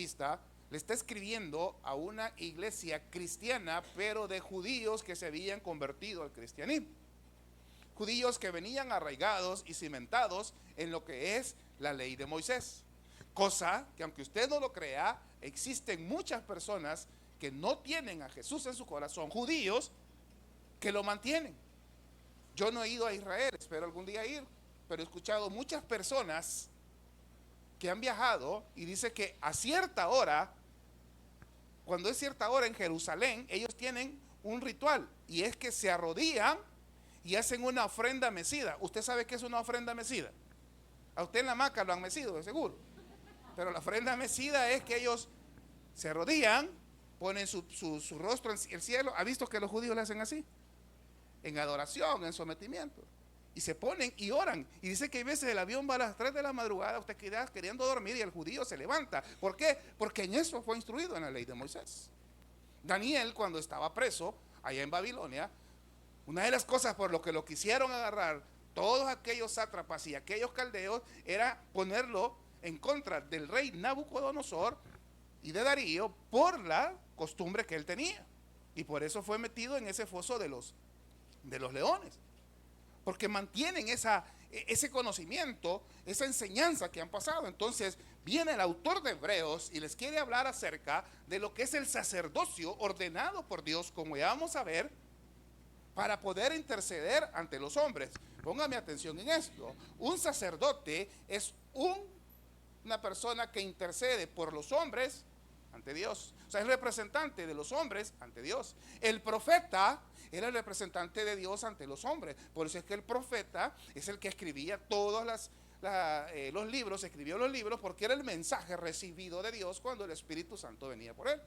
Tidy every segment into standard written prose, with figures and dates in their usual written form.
vista, le está escribiendo a una iglesia cristiana, pero de judíos que se habían convertido al cristianismo. Judíos que venían arraigados y cimentados en lo que es la ley de Moisés. Cosa que, aunque usted no lo crea, existen muchas personas que no tienen a Jesús en su corazón, judíos que lo mantienen. Yo no he ido a Israel, espero algún día ir, pero he escuchado muchas personas que han viajado y dice que a cierta hora, cuando es cierta hora en Jerusalén, ellos tienen un ritual y es que se arrodillan y hacen una ofrenda mecida. ¿Usted sabe qué es una ofrenda mecida? A usted en la hamaca lo han mecido, de seguro. Pero la ofrenda mecida es que ellos se arrodillan, ponen su rostro en el cielo. ¿Ha visto que los judíos lo hacen así? En adoración, en sometimiento. Y se ponen y oran. Y dice que hay veces el avión va a las 3 de la madrugada, usted queda queriendo dormir y el judío se levanta. ¿Por qué? Porque en eso fue instruido en la ley de Moisés. Daniel, cuando estaba preso allá en Babilonia, una de las cosas por lo que lo quisieron agarrar todos aquellos sátrapas y aquellos caldeos era ponerlo en contra del rey Nabucodonosor y de Darío por la costumbre que él tenía. Y por eso fue metido en ese foso de los leones. Porque mantienen ese conocimiento, esa enseñanza que han pasado. Entonces viene el autor de Hebreos y les quiere hablar acerca de lo que es el sacerdocio ordenado por Dios, como ya vamos a ver, para poder interceder ante los hombres. Póngame atención en esto. Un sacerdote es una persona que intercede por los hombres ante Dios. O sea, es el representante de los hombres ante Dios. El profeta era el representante de Dios ante los hombres. Por eso es que el profeta es el que escribía todos los libros, escribió los libros porque era el mensaje recibido de Dios cuando el Espíritu Santo venía por él.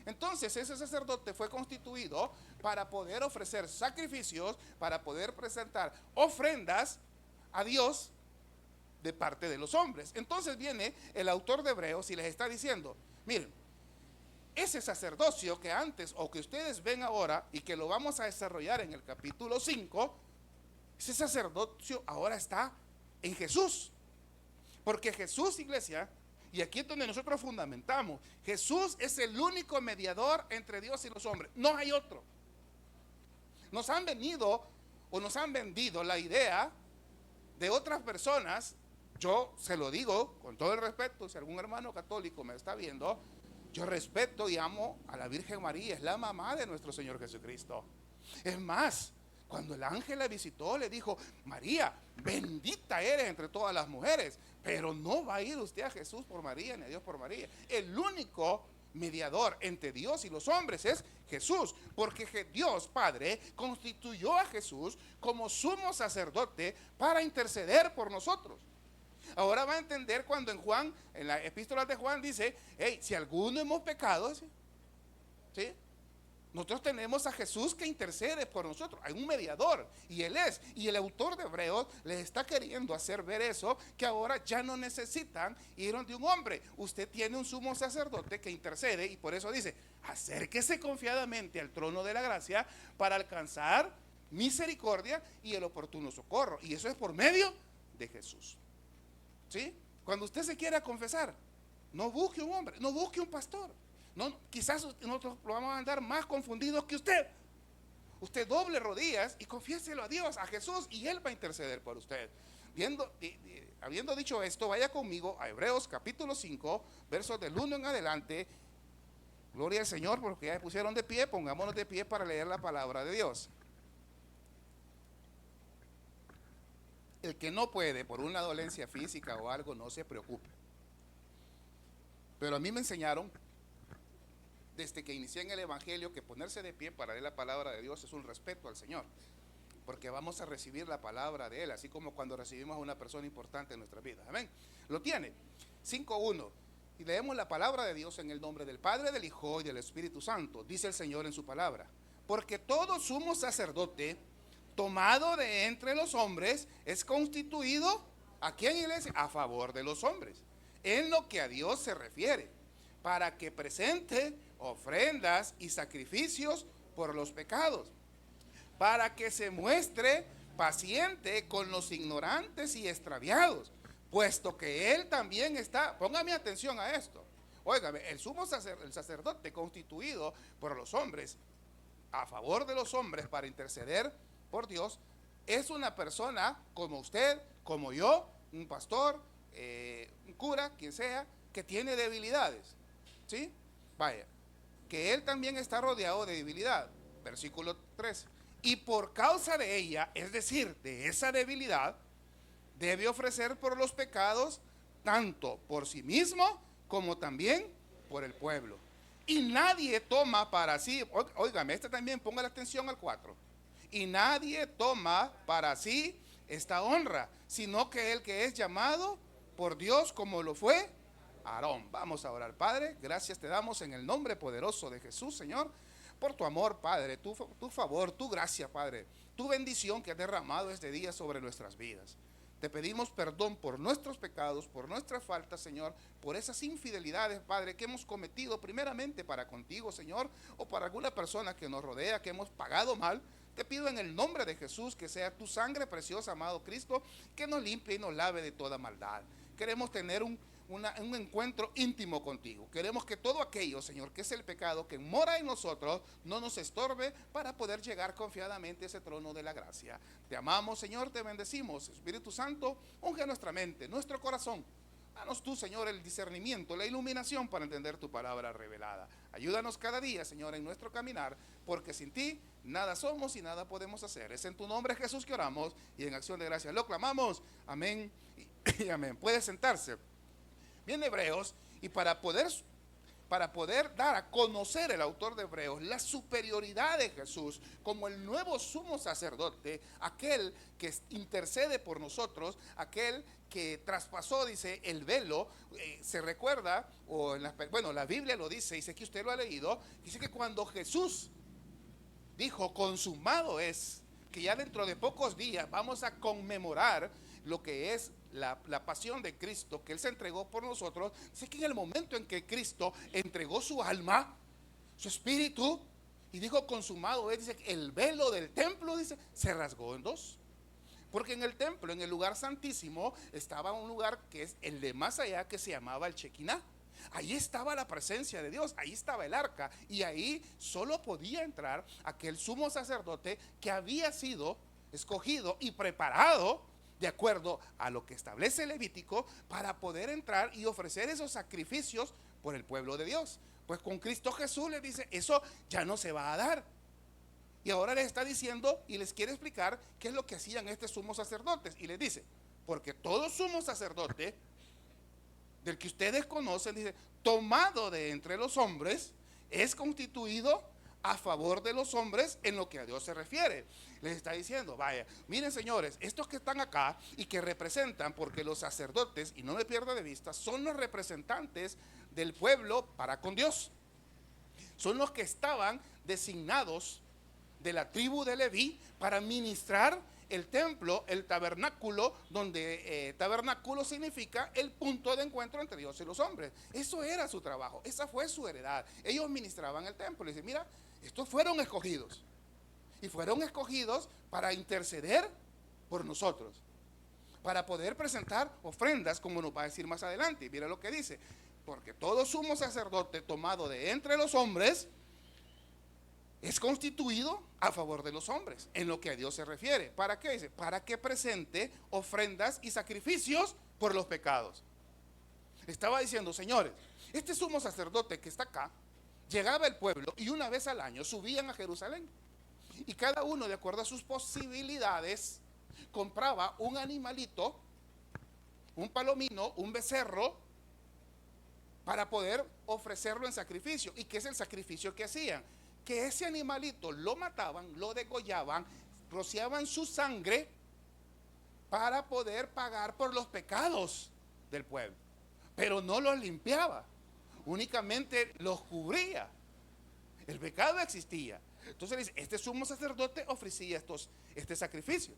Entonces ese sacerdote fue constituido para poder ofrecer sacrificios, para poder presentar ofrendas a Dios de parte de los hombres. Entonces viene el autor de Hebreos y les está diciendo, miren, ese sacerdocio que antes o que ustedes ven ahora y que lo vamos a desarrollar en el capítulo 5, ese sacerdocio ahora está en Jesús. Porque Jesús, iglesia, y aquí es donde nosotros fundamentamos, Jesús es el único mediador entre Dios y los hombres, no hay otro. Nos han venido o nos han vendido la idea de otras personas. Yo se lo digo con todo el respeto, si algún hermano católico me está viendo, yo respeto y amo a la Virgen María, es la mamá de nuestro Señor Jesucristo. Es más, cuando el ángel la visitó, le dijo, María, bendita eres entre todas las mujeres, pero no va a ir usted a Jesús por María, ni a Dios por María. El único mediador entre Dios y los hombres es Jesús, porque Dios Padre constituyó a Jesús como sumo sacerdote para interceder por nosotros. Ahora va a entender cuando en la epístola de Juan dice, hey, si alguno hemos pecado, ¿sí? Nosotros tenemos a Jesús que intercede por nosotros. Hay un mediador y Él es. Y el autor de Hebreos les está queriendo hacer ver eso, que ahora ya no necesitan ir de un hombre. Usted tiene un sumo sacerdote que intercede y por eso dice, acérquese confiadamente al trono de la gracia para alcanzar misericordia y el oportuno socorro. Y eso es por medio de Jesús. ¿Sí? Cuando usted se quiera confesar, no busque un hombre, no busque un pastor. No, quizás nosotros lo vamos a andar más confundidos que usted. Usted doble rodillas y confiéselo a Dios, a Jesús, y Él va a interceder por usted. Habiendo dicho esto, vaya conmigo a Hebreos capítulo 5, versos del 1 en adelante. Gloria al Señor, porque ya se pusieron de pie, pongámonos de pie para leer la palabra de Dios. El que no puede por una dolencia física o algo, no se preocupe. Pero a mí me enseñaron desde que inicié en el Evangelio que ponerse de pie para leer la palabra de Dios es un respeto al Señor, porque vamos a recibir la palabra de Él, así como cuando recibimos a una persona importante en nuestra vida. Amén. Lo tiene. 5:1. Y leemos la palabra de Dios en el nombre del Padre, del Hijo y del Espíritu Santo. Dice el Señor en su palabra, porque todo sumo sacerdote tomado de entre los hombres es constituido, ¿a quién, iglesia? A favor de los hombres, en lo que a Dios se refiere, para que presente ofrendas y sacrificios por los pecados, para que se muestre paciente con los ignorantes y extraviados, puesto que Él también está, póngame atención a esto, Óigame, el sacerdote constituido por los hombres, a favor de los hombres para interceder por Dios, es una persona como usted, como yo, un pastor, un cura, quien sea, que tiene debilidades. ¿Sí? Vaya, que él también está rodeado de debilidad. Versículo 13. Y por causa de ella, es decir, de esa debilidad, debe ofrecer por los pecados, tanto por sí mismo como también por el pueblo. Y nadie toma para sí, óigame, también ponga la atención al 4. Y nadie toma para sí esta honra, sino que el que es llamado por Dios como lo fue Aarón. Vamos a orar. Padre, gracias te damos en el nombre poderoso de Jesús, Señor, por tu amor, Padre, tu favor, tu gracia, Padre, tu bendición que has derramado este día sobre nuestras vidas. Te pedimos perdón por nuestros pecados, por nuestras faltas, Señor, por esas infidelidades, Padre, que hemos cometido primeramente para contigo, Señor, o para alguna persona que nos rodea, que hemos pagado mal. Te pido en el nombre de Jesús que sea tu sangre preciosa, amado Cristo, que nos limpie y nos lave de toda maldad. Queremos tener un encuentro íntimo contigo. Queremos que todo aquello, Señor, que es el pecado que mora en nosotros, no nos estorbe para poder llegar confiadamente a ese trono de la gracia. Te amamos, Señor, te bendecimos. Espíritu Santo, unge nuestra mente, nuestro corazón. Danos tú, Señor, el discernimiento, la iluminación para entender tu palabra revelada. Ayúdanos cada día, Señor, en nuestro caminar, porque sin ti nada somos y nada podemos hacer. Es en tu nombre, Jesús, que oramos y en acción de gracias lo clamamos. Amén y amén. Puede sentarse. Viene Hebreos, y para poder dar a conocer el autor de Hebreos la superioridad de Jesús como el nuevo sumo sacerdote, aquel que intercede por nosotros, aquel que traspasó, dice, el velo. Se recuerda, la Biblia lo dice, dice que usted lo ha leído, dice que cuando Jesús dijo consumado es, que ya dentro de pocos días vamos a conmemorar lo que es la pasión de Cristo, que Él se entregó por nosotros. Dice que en el momento en que Cristo entregó su alma, su espíritu, y dijo consumado es, dice que el velo del templo, dice, se rasgó en dos. Porque en el templo, en el lugar santísimo, estaba un lugar que es el de más allá, que se llamaba el Shekinah. Ahí estaba la presencia de Dios, ahí estaba el arca, y ahí solo podía entrar aquel sumo sacerdote que había sido escogido y preparado de acuerdo a lo que establece Levítico para poder entrar y ofrecer esos sacrificios por el pueblo de Dios. Pues con Cristo Jesús le dice, eso ya no se va a dar. Y ahora les está diciendo y les quiere explicar qué es lo que hacían estos sumos sacerdotes. Y les dice, porque todo sumo sacerdote del que ustedes conocen, dice, tomado de entre los hombres, es constituido a favor de los hombres en lo que a Dios se refiere. Les está diciendo, vaya, miren señores, estos que están acá y que representan, porque los sacerdotes, y no me pierda de vista, son los representantes del pueblo para con Dios. Son los que estaban designados de la tribu de Leví para ministrar el templo, el tabernáculo, donde tabernáculo significa el punto de encuentro entre Dios y los hombres. Eso era su trabajo, esa fue su heredad. Ellos ministraban el templo y dicen, mira, estos fueron escogidos. Y fueron escogidos para interceder por nosotros, para poder presentar ofrendas, como nos va a decir más adelante. Y mira lo que dice, porque todo sumo sacerdote tomado de entre los hombres es constituido a favor de los hombres, en lo que a Dios se refiere. ¿Para qué? Dice, para que presente ofrendas y sacrificios por los pecados. Estaba diciendo, señores, este sumo sacerdote que está acá, llegaba el pueblo y una vez al año subían a Jerusalén. Y cada uno, de acuerdo a sus posibilidades, compraba un animalito, un palomino, un becerro, para poder ofrecerlo en sacrificio. ¿Y qué es el sacrificio que hacían? Que ese animalito lo mataban, lo degollaban, rociaban su sangre para poder pagar por los pecados del pueblo. Pero no los limpiaba, únicamente los cubría. El pecado existía. Entonces dice, este sumo sacerdote ofrecía este sacrificio.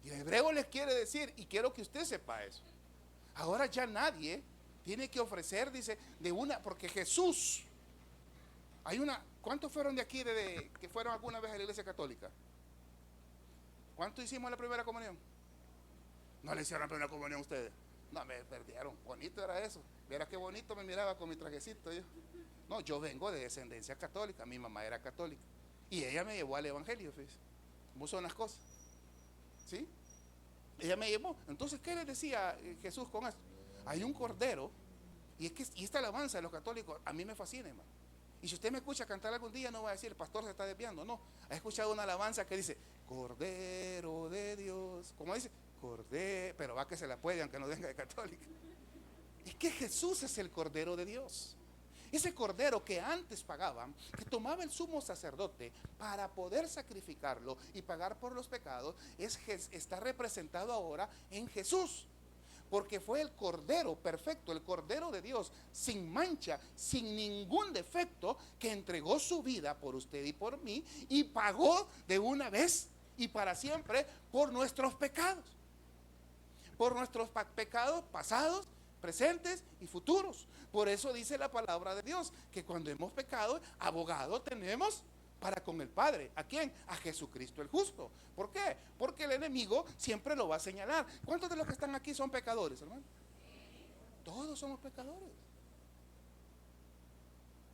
Y el hebreo les quiere decir, y quiero que usted sepa eso, ahora ya nadie tiene que ofrecer, dice, porque Jesús, ¿cuántos fueron de aquí que fueron alguna vez a la iglesia católica? ¿Cuántos hicimos la primera comunión? No le hicieron la primera comunión a ustedes. No, me perdieron. Bonito era eso. Viera qué bonito me miraba con mi trajecito yo. No, yo vengo de descendencia católica. Mi mamá era católica. Y ella me llevó al evangelio, fíjese. ¿Cómo son las cosas? ¿Sí? Ella me llevó. Entonces, ¿qué le decía Jesús con esto? Hay un cordero. Y esta alabanza de los católicos a mí me fascina, hermano. Y si usted me escucha cantar algún día, no va a decir, el pastor se está desviando. No, ha escuchado una alabanza que dice, Cordero de Dios. ¿Cómo dice? Cordero. Pero va que se la puede, aunque no venga de católica. Es que Jesús es el Cordero de Dios. Ese cordero que antes pagaban, que tomaba el sumo sacerdote para poder sacrificarlo y pagar por los pecados, está representado ahora en Jesús. Porque fue el cordero perfecto, el cordero de Dios, sin mancha, sin ningún defecto, que entregó su vida por usted y por mí y pagó de una vez y para siempre por nuestros pecados. Por nuestros pecados pasados, presentes y futuros. Por eso dice la palabra de Dios, que cuando hemos pecado, abogado tenemos para con el Padre. ¿A quién? A Jesucristo el justo. ¿Por qué? Porque el enemigo siempre lo va a señalar. ¿Cuántos de los que están aquí son pecadores, hermano? Todos somos pecadores.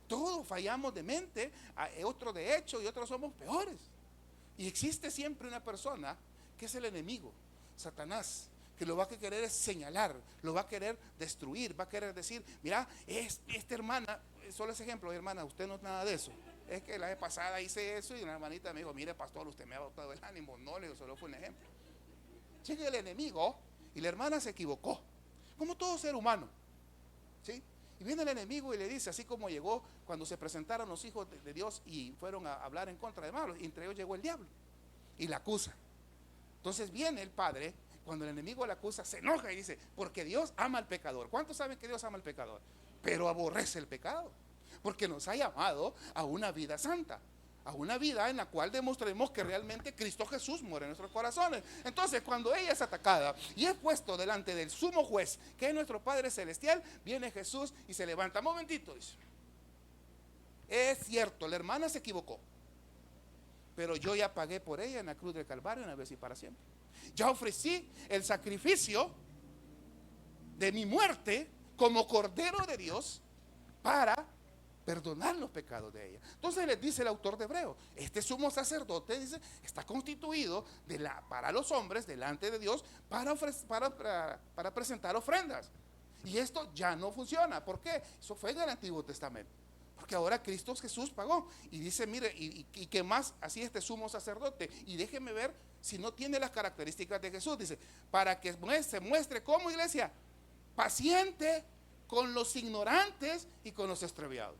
Todos fallamos de mente, otros de hecho y otros somos peores. Y existe siempre una persona que es el enemigo, Satanás, que lo va a querer es señalar, lo va a querer destruir, va a querer decir, mira, esta hermana, solo ese ejemplo, hermana, usted no es nada de eso. Es que la vez pasada hice eso y una hermanita me dijo, mire pastor, usted me ha botado el ánimo. No, le digo, solo fue un ejemplo. Llega el enemigo y la hermana se equivocó, como todo ser humano, ¿sí? Y viene el enemigo y le dice, así como llegó cuando se presentaron los hijos de Dios y fueron a hablar en contra de malos, y entre ellos llegó el diablo y la acusa. Entonces viene el padre, cuando el enemigo la acusa, se enoja y dice, porque Dios ama al pecador. ¿Cuántos saben que Dios ama al pecador? Pero aborrece el pecado, porque nos ha llamado a una vida santa, a una vida en la cual demostremos que realmente Cristo Jesús muere en nuestros corazones. Entonces, cuando ella es atacada y es puesto delante del sumo juez, que es nuestro Padre Celestial, viene Jesús y se levanta. Momentito, dice, es cierto, la hermana se equivocó, pero yo ya pagué por ella en la cruz del Calvario una vez y para siempre. Ya ofrecí el sacrificio de mi muerte como Cordero de Dios para perdonar los pecados de ella. Entonces les dice el autor de Hebreo, este sumo sacerdote, dice, está constituido para los hombres delante de Dios para presentar ofrendas. Y esto ya no funciona. ¿Por qué? Eso fue en el Antiguo Testamento. Porque ahora Cristo Jesús pagó. Y dice, mire, y que más así este sumo sacerdote. Y déjeme ver si no tiene las características de Jesús. Dice, para que se muestre como iglesia, paciente con los ignorantes y con los extraviados.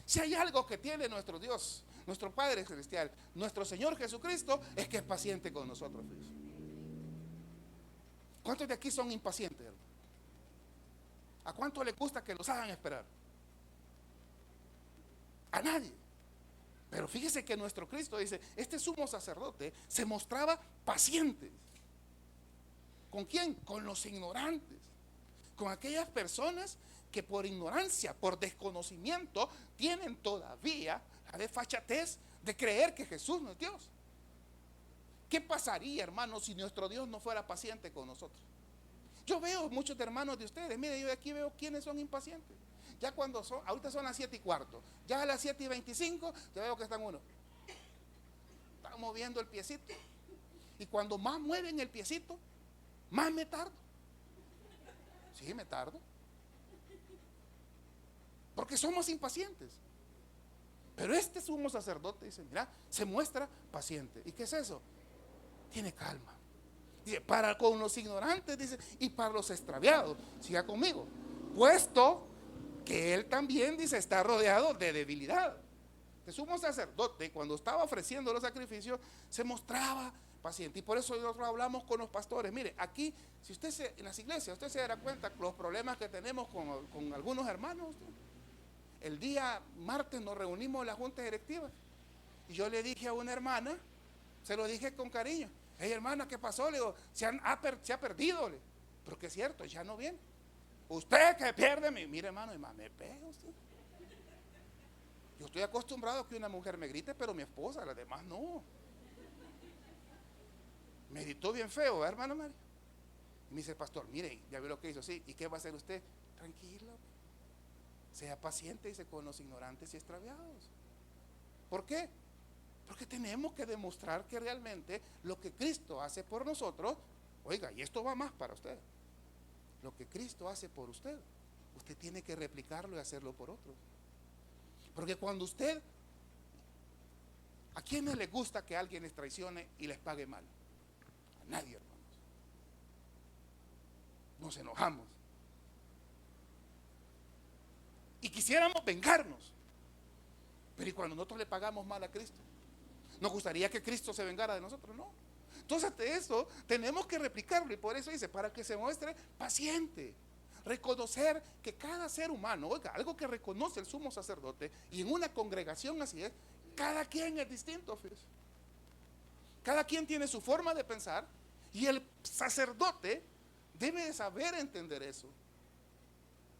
Si hay algo que tiene nuestro Dios, nuestro Padre Celestial, nuestro Señor Jesucristo, es que es paciente con nosotros. ¿Cuántos de aquí son impacientes, hermano? ¿A cuánto les gusta que los hagan esperar? A nadie. Pero fíjese que nuestro Cristo dice, este sumo sacerdote se mostraba paciente. ¿Con quién? Con los ignorantes, con aquellas personas que por ignorancia, por desconocimiento, tienen todavía la desfachatez de creer que Jesús no es Dios. ¿Qué pasaría, hermanos, si nuestro Dios no fuera paciente con nosotros? Yo veo muchos hermanos de ustedes, mire, yo de aquí veo quiénes son impacientes. Ya cuando son, ahorita son las 7:15, ya a las 7:25, ya veo que están están moviendo el piecito. Y cuando más mueven el piecito, más me tardo. Sí, me tardo. Porque somos impacientes. Pero este sumo sacerdote dice, mira, se muestra paciente. ¿Y qué es eso? Tiene calma. Dice, para con los ignorantes, dice, y para los extraviados. Siga conmigo. Puesto que él también, dice, está rodeado de debilidad. El sumo sacerdote, cuando estaba ofreciendo los sacrificios, se mostraba paciente. Y por eso nosotros hablamos con los pastores. Mire, aquí, si usted en las iglesias, usted se dará cuenta los problemas que tenemos con algunos hermanos. El día martes nos reunimos en la junta directiva y yo le dije a una hermana, se lo dije con cariño, hey hermana, ¿qué pasó? Le digo, se ha perdido. Pero que es cierto, ya no viene. Usted que pierde, mire hermano, y más me pega usted. Yo estoy acostumbrado a que una mujer me grite, pero mi esposa, las demás no. Me gritó bien feo, ¿verdad, hermano Mario? Y me dice el pastor, mire, ya ve lo que hizo, sí. ¿Y qué va a hacer usted? Tranquilo, sea paciente, dice, con los ignorantes y extraviados. ¿Por qué? Porque tenemos que demostrar que realmente lo que Cristo hace por nosotros, oiga, y esto va más para usted, lo que Cristo hace por usted, usted tiene que replicarlo y hacerlo por otros. Porque cuando usted, ¿a quiénes les gusta que alguien les traicione y les pague mal? A nadie, hermanos. Nos enojamos y quisiéramos vengarnos, pero ¿y cuando nosotros le pagamos mal a Cristo? ¿Nos gustaría que Cristo se vengara de nosotros? No. Entonces de eso tenemos que replicarlo, y por eso dice, para que se muestre paciente. Reconocer que cada ser humano, oiga, algo que reconoce el sumo sacerdote, y en una congregación así es, cada quien es distinto, fíjese. Cada quien tiene su forma de pensar, y el sacerdote debe de saber entender eso.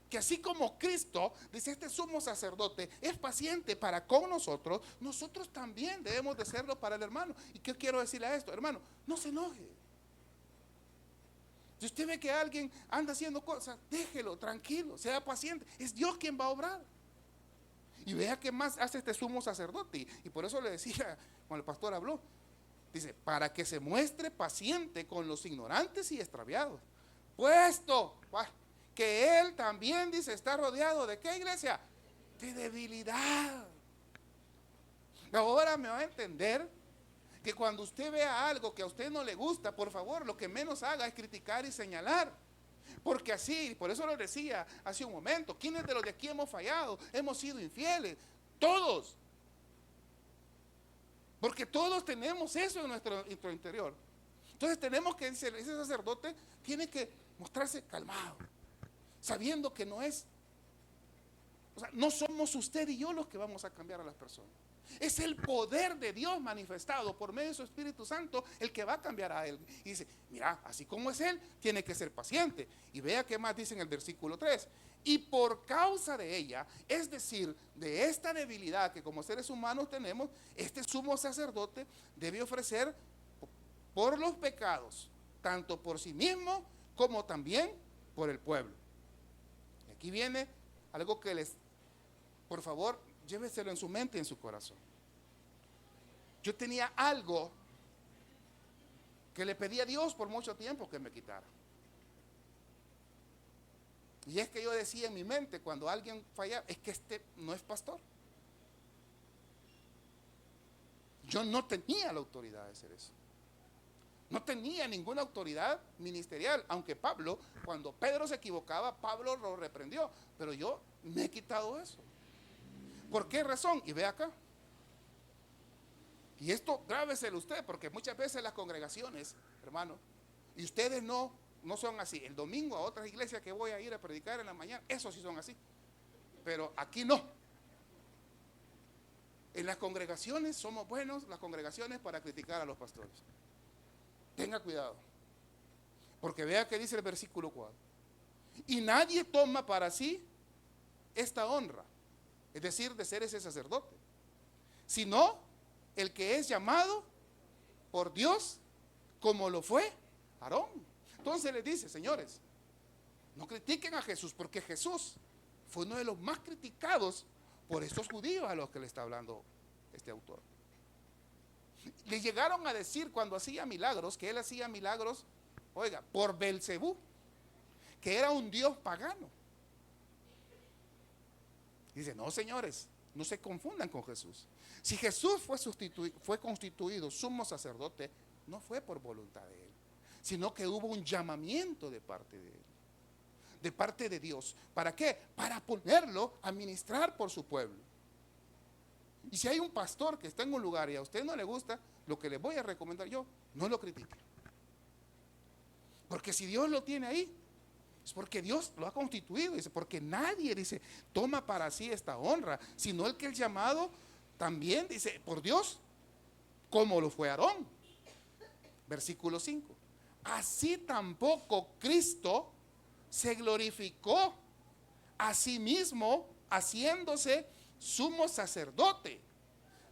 Que así como Cristo, dice, este sumo sacerdote es paciente para con nosotros, nosotros también debemos de serlo para el hermano. ¿Y qué quiero decirle a esto? Hermano, no se enoje. Si usted ve que alguien anda haciendo cosas, déjelo, tranquilo, sea paciente. Es Dios quien va a obrar. Y vea qué más hace este sumo sacerdote. Y por eso le decía, cuando el pastor habló, dice, para que se muestre paciente con los ignorantes y extraviados. Puesto que él también, dice, está rodeado de ¿qué, iglesia? De debilidad. Ahora me va a entender que cuando usted vea algo que a usted no le gusta, por favor, lo que menos haga es criticar y señalar. Porque así, por eso lo decía hace un momento, ¿quiénes de los de aquí hemos fallado? Hemos sido infieles, todos. Porque todos tenemos eso en nuestro interior. Entonces tenemos que, ese sacerdote tiene que mostrarse calmado, sabiendo que no es, o sea, no somos usted y yo los que vamos a cambiar a las personas. Es el poder de Dios manifestado por medio de su Espíritu Santo el que va a cambiar a él. Y dice, mira, así como es él, tiene que ser paciente. Y vea qué más dice en el versículo 3. Y por causa de ella, es decir, de esta debilidad que como seres humanos tenemos, este sumo sacerdote debe ofrecer por los pecados, tanto por sí mismo como también por el pueblo. Y aquí viene algo que les, por favor, lléveselo en su mente y en su corazón. Yo tenía algo que le pedí a Dios por mucho tiempo que me quitara. Y es que yo decía en mi mente, cuando alguien fallaba, es que este no es pastor. Yo no tenía la autoridad de hacer eso. No tenía ninguna autoridad ministerial, aunque Pablo, cuando Pedro se equivocaba, Pablo lo reprendió. Pero yo me he quitado eso. ¿Por qué razón? Y ve acá. Y esto grábeselo usted, porque muchas veces las congregaciones, hermano, y ustedes no son así. El domingo a otras iglesias que voy a ir a predicar en la mañana, esos sí son así. Pero aquí no. En las congregaciones somos buenos, las congregaciones para criticar a los pastores. Tenga cuidado. Porque vea que dice el versículo 4. Y nadie toma para sí esta honra, es decir, de ser ese sacerdote, sino el que es llamado por Dios, como lo fue Aarón. Entonces les dice, señores, no critiquen a Jesús, porque Jesús fue uno de los más criticados por estos judíos a los que le está hablando este autor. Le llegaron a decir cuando hacía milagros, que él hacía milagros, oiga, por Belcebú, que era un dios pagano. Dice, no, señores, no se confundan con Jesús. Si Jesús fue constituido sumo sacerdote, no fue por voluntad de él, sino que hubo un llamamiento de parte de él, de parte de Dios. ¿Para qué? Para ponerlo a ministrar por su pueblo. Y si hay un pastor que está en un lugar y a usted no le gusta, lo que le voy a recomendar yo, no lo critique. Porque si Dios lo tiene ahí, es porque Dios lo ha constituido. Dice, porque nadie, dice, toma para sí esta honra, sino el que el llamado también, dice, por Dios, como lo fue Aarón. Versículo 5. Así tampoco Cristo se glorificó a sí mismo haciéndose sumo sacerdote.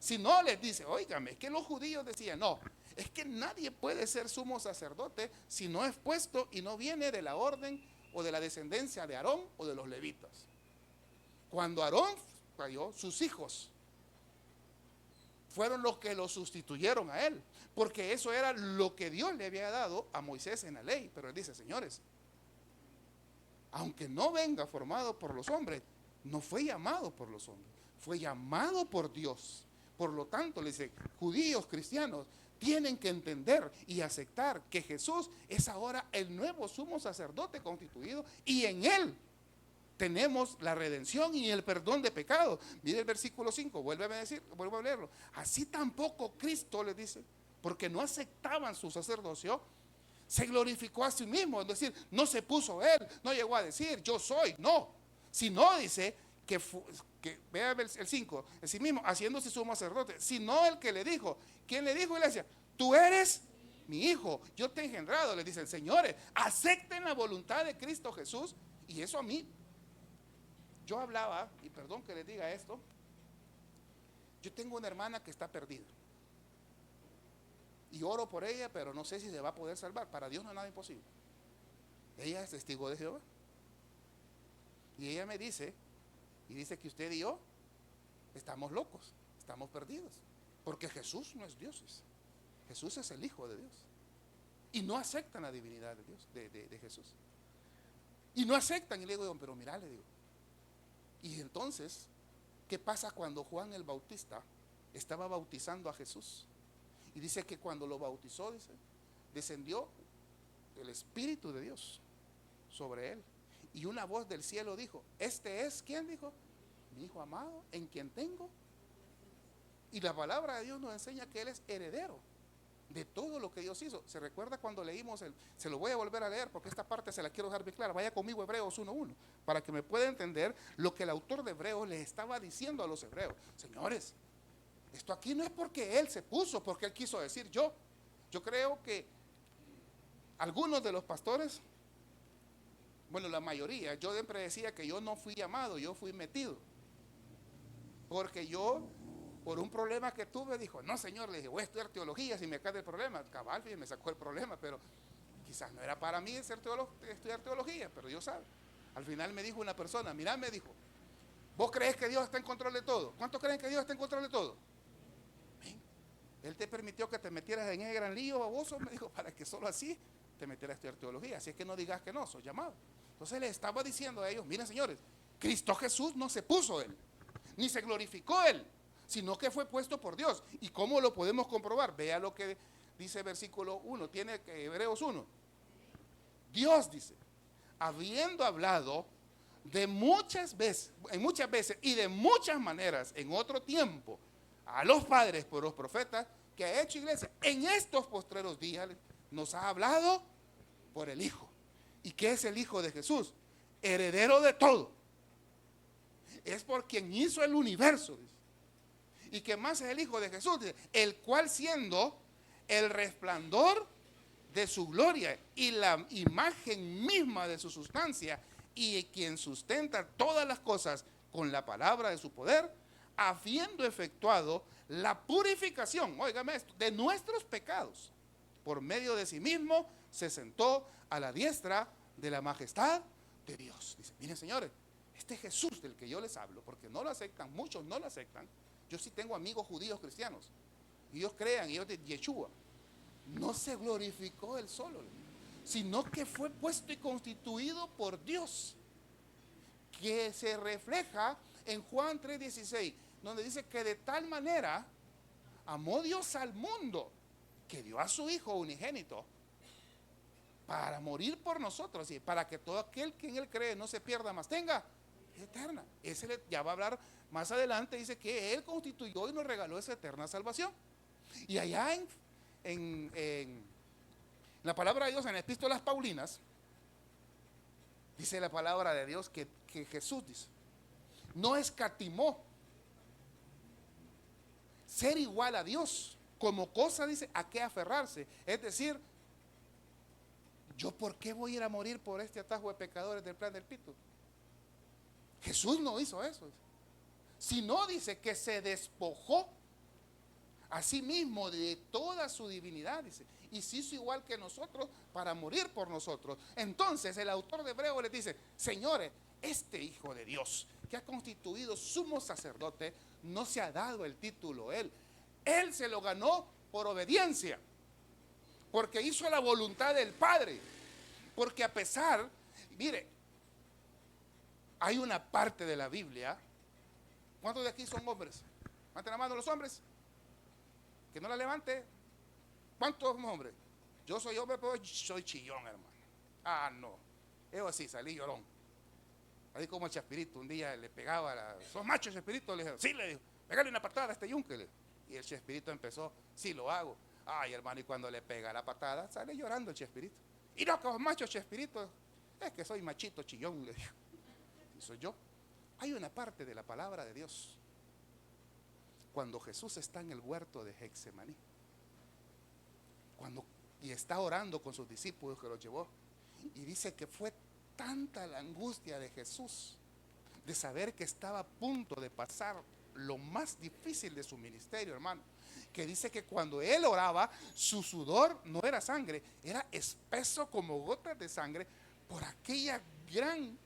Si no, les dice, óigame, es que los judíos decían, no, Es que nadie puede ser sumo sacerdote si no es puesto y no viene de la orden o de la descendencia de Aarón o de los levitas. Cuando Aarón falló, sus hijos fueron los que lo sustituyeron a él, porque eso era lo que Dios le había dado a Moisés en la ley. Pero él dice, señores, aunque no venga formado por los hombres, no fue llamado por los hombres, fue llamado por Dios. Por lo tanto, le dice, judíos, cristianos, tienen que entender y aceptar que Jesús es ahora el nuevo sumo sacerdote constituido, y en él tenemos la redención y el perdón de pecados. Mire el versículo 5, vuelve a leerlo. Así tampoco Cristo, le dice, porque no aceptaban su sacerdocio, se glorificó a sí mismo. Es decir, no se puso él, no llegó a decir yo soy, no, sino dice que vea el 5, en sí mismo haciéndose sumo sacerdote, sino el que le dijo. ¿Quién le dijo? Iglesia, tú eres mi hijo, yo te he engendrado. Le dicen, señores, acepten la voluntad de Cristo Jesús. Y eso a mí, yo hablaba, y perdón que les diga esto, yo tengo una hermana que está perdida y oro por ella, pero no sé si se va a poder salvar. Para Dios no es nada imposible. Ella es testigo de Jehová, y ella me dice, y dice que usted y yo estamos locos, estamos perdidos, porque Jesús no es Dios, Jesús es el Hijo de Dios, y no aceptan la divinidad de Dios, de Jesús, y no aceptan. Y le digo, pero mira, le digo, y entonces, ¿qué pasa cuando Juan el Bautista estaba bautizando a Jesús? Y dice que cuando lo bautizó, dice, descendió el Espíritu de Dios sobre él, y una voz del cielo dijo, este es, ¿quién dijo? Mi Hijo amado, en quien tengo. Y la palabra de Dios nos enseña que él es heredero de todo lo que Dios hizo. ¿Se recuerda cuando leímos se lo voy a volver a leer porque esta parte se la quiero dejar bien clara? Vaya conmigo, Hebreos 1:1, para que me pueda entender lo que el autor de Hebreos les estaba diciendo a los hebreos. Señores, esto aquí no es porque él se puso, porque él quiso decir yo. Yo creo que algunos de los pastores, bueno, la mayoría, yo siempre decía que yo no fui llamado, yo fui metido. Porque yo, por un problema que tuve, dijo, no, señor, le dije, voy a estudiar teología si me cae el problema. Cabal, y me sacó el problema, pero quizás no era para mí estudiar teología, pero Dios sabe. Al final me dijo una persona, mirá, me dijo, ¿vos crees que Dios está en control de todo? ¿Cuántos creen que Dios está en control de todo? ¿Ven? Él te permitió que te metieras en ese gran lío, baboso, me dijo, para que solo así te metieras a estudiar teología. Así es que no digas que no, sos llamado. Entonces le estaba diciendo a ellos, miren señores, Cristo Jesús no se puso él, ni se glorificó él, sino que fue puesto por Dios. ¿Y cómo lo podemos comprobar? Vea lo que dice versículo 1, tiene Hebreos 1. Dios dice, habiendo hablado en muchas veces y de muchas maneras en otro tiempo a los padres por los profetas, que ha hecho, iglesia, en estos postreros días nos ha hablado por el Hijo. ¿Y qué es el Hijo de Jesús? Heredero de todo. Es por quien hizo el universo, dice. ¿Y qué más es el Hijo de Jesús? Dice, el cual siendo el resplandor de su gloria y la imagen misma de su sustancia, y quien sustenta todas las cosas con la palabra de su poder, habiendo efectuado la purificación, óigame esto, de nuestros pecados, por medio de sí mismo, se sentó a la diestra de la majestad de Dios. Dice, miren señores, este Jesús del que yo les hablo, porque no lo aceptan, muchos no lo aceptan. Yo sí tengo amigos judíos cristianos, y ellos crean, ellos de Yeshua. No se glorificó él solo, sino que fue puesto y constituido por Dios, que se refleja en Juan 3:16, donde dice que de tal manera amó Dios al mundo, que dio a su Hijo unigénito para morir por nosotros, y para que todo aquel que en él cree no se pierda, mas tenga eterna. Ese ya va a hablar más adelante, dice que él constituyó y nos regaló esa eterna salvación. Y allá en la palabra de Dios, en las epístolas paulinas, dice la palabra de Dios que Jesús dice, no escatimó ser igual a Dios como cosa, dice, a qué aferrarse. Es decir, ¿yo por qué voy a ir a morir por este atajo de pecadores del plan del pito? Jesús no hizo eso, sino dice que se despojó Asimismo de toda su divinidad, dice, y se hizo igual que nosotros para morir por nosotros. Entonces el autor de Hebreos les dice: señores, este Hijo de Dios que ha constituido sumo sacerdote, no se ha dado el título él se lo ganó por obediencia, porque hizo la voluntad del Padre. Porque a pesar, mire, hay una parte de la Biblia. ¿Cuántos de aquí son hombres? Levanten la mano los hombres. Que no la levante. ¿Cuántos somos hombres? Yo soy hombre, pero soy chillón, hermano. Ah, no. Yo sí, salí llorón. Así como el Chespirito, un día le pegaba ¿sos macho, Chespirito? Le dijo, sí, le dijo, pégale una patada a este yunque. Y el Chespirito empezó, sí, lo hago. Ay, hermano, y cuando le pega la patada, sale llorando el Chespirito. Y no, que sos macho, Chespirito. Es que soy machito, chillón, le dijo. Y soy yo. Hay una parte de la palabra de Dios. Cuando Jesús está en el huerto de Getsemaní, y está orando con sus discípulos que los llevó, y dice que fue tanta la angustia de Jesús de saber que estaba a punto de pasar lo más difícil de su ministerio, hermano, que dice que cuando él oraba, su sudor no era sangre, era espeso como gotas de sangre, por aquella gran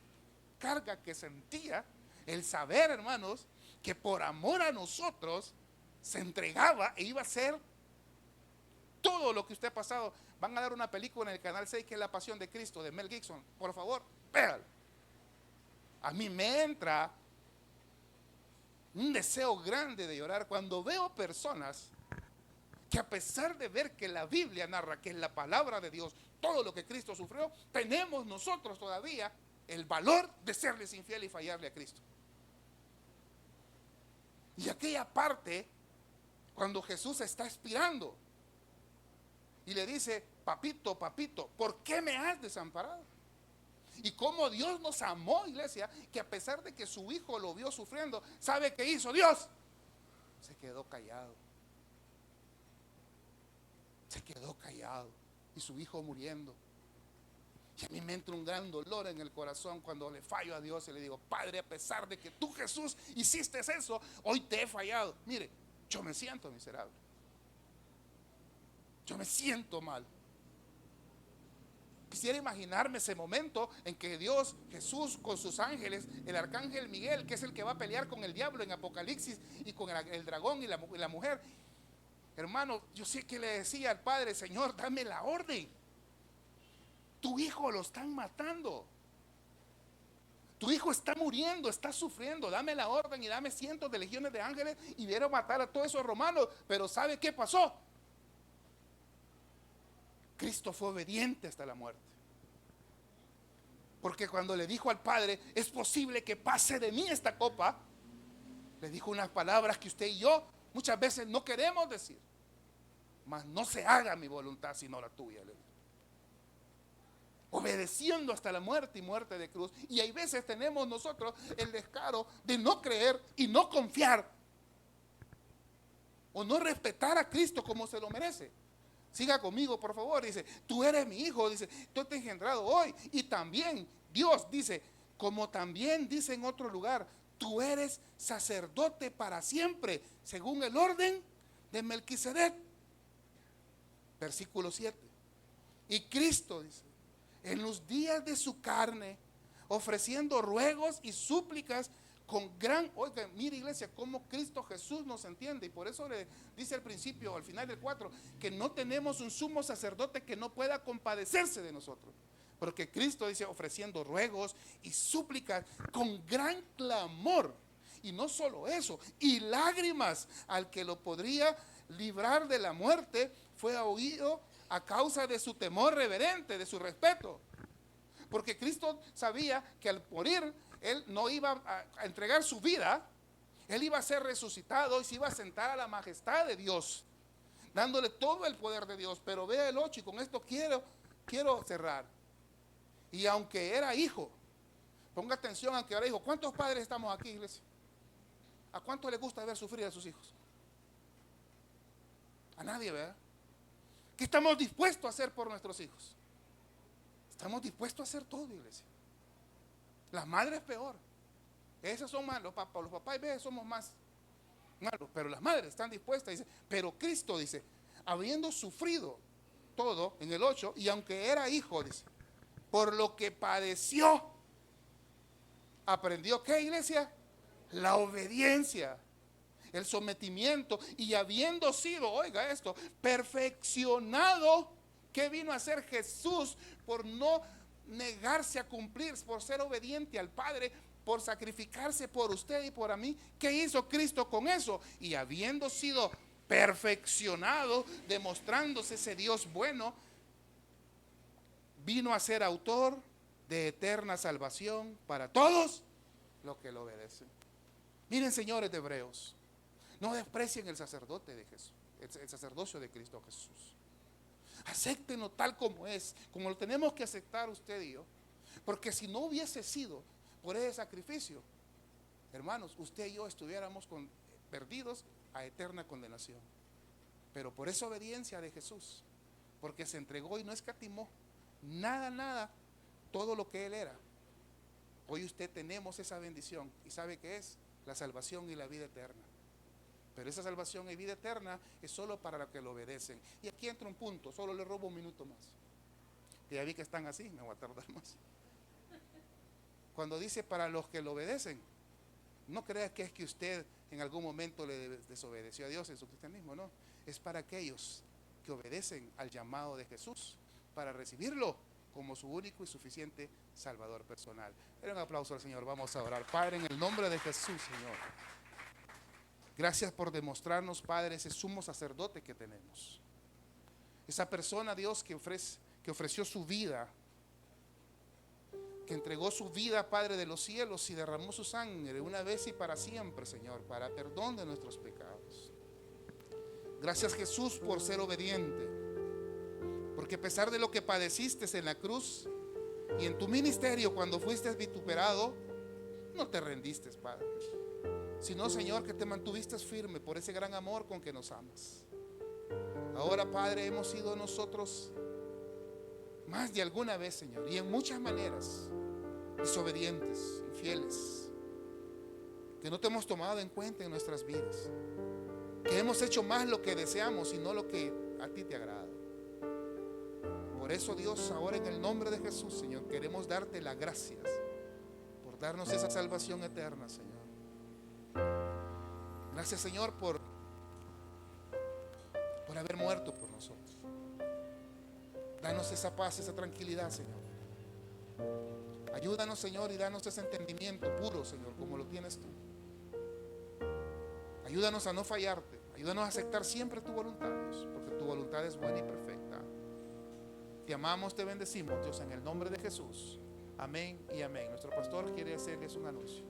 carga que sentía, el saber, hermanos, que por amor a nosotros se entregaba e iba a hacer todo lo que usted ha pasado. Van a dar una película en el canal 6 que es La Pasión de Cristo, de Mel Gibson. Por favor, véanlo. A mí me entra un deseo grande de llorar cuando veo personas que, a pesar de ver que la Biblia narra, que es la palabra de Dios, todo lo que Cristo sufrió, tenemos nosotros todavía el valor de serles infiel y fallarle a Cristo. Y aquella parte, cuando Jesús está expirando y le dice: papito, papito, ¿por qué me has desamparado? Y cómo Dios nos amó, iglesia, que a pesar de que su hijo lo vio sufriendo, ¿sabe qué hizo Dios? Se quedó callado. Se quedó callado. Y su hijo muriendo. Y a mí me entra un gran dolor en el corazón cuando le fallo a Dios y le digo: Padre, a pesar de que tú, Jesús, hiciste eso, hoy te he fallado. Mire, yo me siento miserable. Yo me siento mal. Quisiera imaginarme ese momento en que Dios, Jesús, con sus ángeles, el arcángel Miguel, que es el que va a pelear con el diablo en Apocalipsis, y con el dragón y la mujer. Hermano, yo sé que le decía al Padre: Señor, dame la orden. Tu hijo lo están matando. Tu hijo está muriendo, está sufriendo. Dame la orden y dame cientos de legiones de ángeles y vieron matar a todos esos romanos. Pero ¿sabe qué pasó? Cristo fue obediente hasta la muerte. Porque cuando le dijo al Padre: es posible que pase de mí esta copa, le dijo unas palabras que usted y yo muchas veces no queremos decir: mas no se haga mi voluntad sino la tuya. Le dijo. Obedeciendo hasta la muerte y muerte de cruz. Y hay veces tenemos nosotros el descaro de no creer y no confiar, o no respetar a Cristo como se lo merece. Siga conmigo, por favor. Dice: tú eres mi hijo, dice, tú te he engendrado hoy. Y también Dios dice, como también dice en otro lugar: tú eres sacerdote para siempre, según el orden de Melquisedec. Versículo 7. Y Cristo, dice, en los días de su carne, ofreciendo ruegos y súplicas con gran... Oiga, mire, iglesia, cómo Cristo Jesús nos entiende. Y por eso le dice al principio, al final del 4, que no tenemos un sumo sacerdote que no pueda compadecerse de nosotros. Porque Cristo dice: ofreciendo ruegos y súplicas con gran clamor. Y no solo eso, y lágrimas, al que lo podría librar de la muerte, fue oído a causa de su temor reverente, de su respeto. Porque Cristo sabía que al morir, Él no iba a entregar su vida, Él iba a ser resucitado y se iba a sentar a la majestad de Dios, dándole todo el poder de Dios. Pero vea el 8, y con esto quiero cerrar. Y aunque era hijo, ponga atención, aunque era hijo. ¿Cuántos padres estamos aquí, iglesia? ¿A cuánto le gusta ver sufrir a sus hijos? A nadie, ¿verdad? ¿Qué estamos dispuestos a hacer por nuestros hijos? Estamos dispuestos a hacer todo, iglesia. Las madres peor. Esas son más, los papás y veces somos más malo, pero las madres están dispuestas, dice, pero Cristo dice, habiendo sufrido todo en el 8, y aunque era hijo, dice, por lo que padeció, aprendió, ¿qué, iglesia? La obediencia, el sometimiento, y habiendo sido, oiga esto, perfeccionado, ¿qué vino a hacer Jesús por no negarse a cumplir, por ser obediente al Padre, por sacrificarse por usted y por mí? ¿Qué hizo Cristo con eso? Y habiendo sido perfeccionado, demostrándose ese Dios bueno, vino a ser autor de eterna salvación para todos los que lo obedecen. Miren, señores de Hebreos, no desprecien el sacerdote de Jesús, el sacerdocio de Cristo Jesús. Acéptenlo tal como es, como lo tenemos que aceptar usted y yo, porque si no hubiese sido por ese sacrificio, hermanos, usted y yo estuviéramos perdidos a eterna condenación. Pero por esa obediencia de Jesús, porque se entregó y no escatimó nada, todo lo que Él era, hoy usted tenemos esa bendición. ¿Y sabe qué es? La salvación y la vida eterna. Pero esa salvación y vida eterna es solo para los que lo obedecen. Y aquí entra un punto, solo le robo un minuto más. Que ya vi que están así, me voy a tardar más. Cuando dice para los que lo obedecen, no crea que es que usted en algún momento le desobedeció a Dios en su cristianismo, no. Es para aquellos que obedecen al llamado de Jesús, para recibirlo como su único y suficiente Salvador personal. Den un aplauso al Señor, vamos a orar. Padre, en el nombre de Jesús, Señor, gracias por demostrarnos, Padre, ese sumo sacerdote que tenemos. Esa persona, Dios, que ofreció su vida, que entregó su vida, Padre de los cielos, y derramó su sangre una vez y para siempre, Señor, para perdón de nuestros pecados. Gracias, Jesús, por ser obediente, porque a pesar de lo que padeciste en la cruz y en tu ministerio cuando fuiste vituperado, no te rendiste, Padre, sino, Señor, que te mantuviste firme por ese gran amor con que nos amas. Ahora, Padre, hemos sido nosotros más de alguna vez, Señor, y en muchas maneras, desobedientes, infieles, que no te hemos tomado en cuenta en nuestras vidas, que hemos hecho más lo que deseamos y no lo que a ti te agrada. Por eso, Dios, ahora en el nombre de Jesús, Señor, queremos darte las gracias por darnos esa salvación eterna, Señor. Gracias, Señor, por haber muerto por nosotros. Danos esa paz, esa tranquilidad, Señor. Ayúdanos, Señor, y danos ese entendimiento puro, Señor, como lo tienes tú. Ayúdanos a no fallarte. Ayúdanos a aceptar siempre tu voluntad, Dios, porque tu voluntad es buena y perfecta. Te amamos, te bendecimos, Dios, en el nombre de Jesús. Amén y amén. Nuestro pastor quiere hacerles un anuncio.